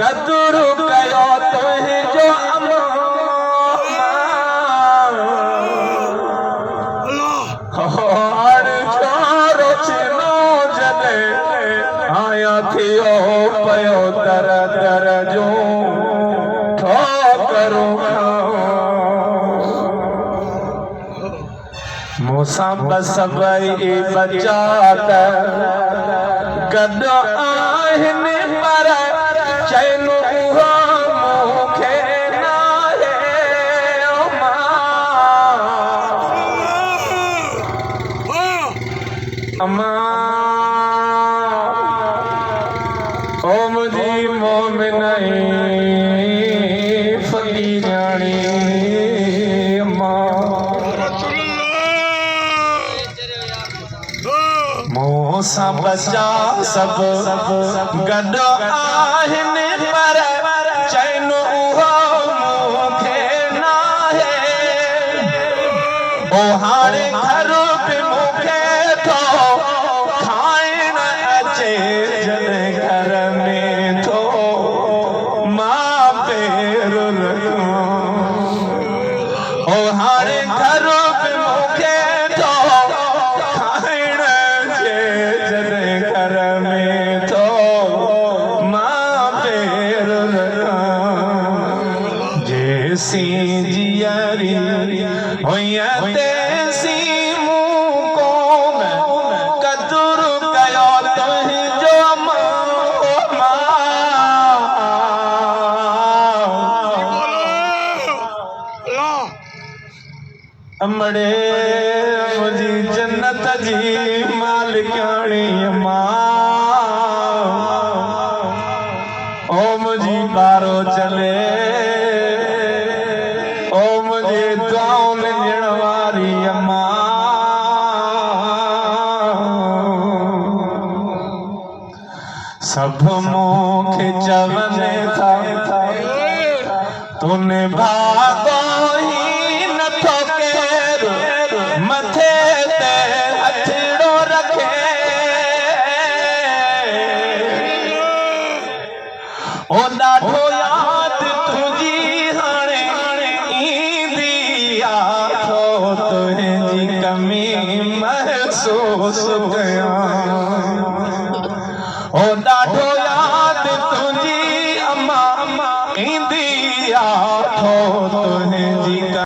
कदुरु कयो तुंहिंजो अम्मा छोरो छिनो जॾे आया थियो पयो दर दर जो ठोकरू मूंसां सबई बचा त गॾु आहिनि पर चैन उहो मूंखे नाहे अम्मा ओ मुंहिंजी मोमिनई फकीराणी अम्मा मूंसां बचा सब गॾु आहिनि पर चैन उहो मूंखे नाहे ओ हाणे घर बि मूंखे थो खाइण अचे जॾहिं घर में थो मां पेर ओ हाणे घर बि मूंखे थो खाइण अचे जॾहिं घर में थो मां पेर जेसीं जीअरी हुईं तेसीं मूं कोन कदुरु कयो तुंहिंजो अमड़े मुंहिंजी जन्नत जी मालिकाणी मां ओ मुंहिंजी बारो चले ओ मुंहिंजी दुआऊं लिंजण वारी अम्मा सभु मूंखे चवनि था तूने भाॻो ई नथो केरु मथे ते हथड़ो रखे ओ ॾाढो यादि तुंहिंजी हाणे ईंदी आथो तुंहिंजी कमी महसूस कयां ओ ॾाढो यादि तुंहिंजी अम्मा ईंदी आथो तुंहिंजी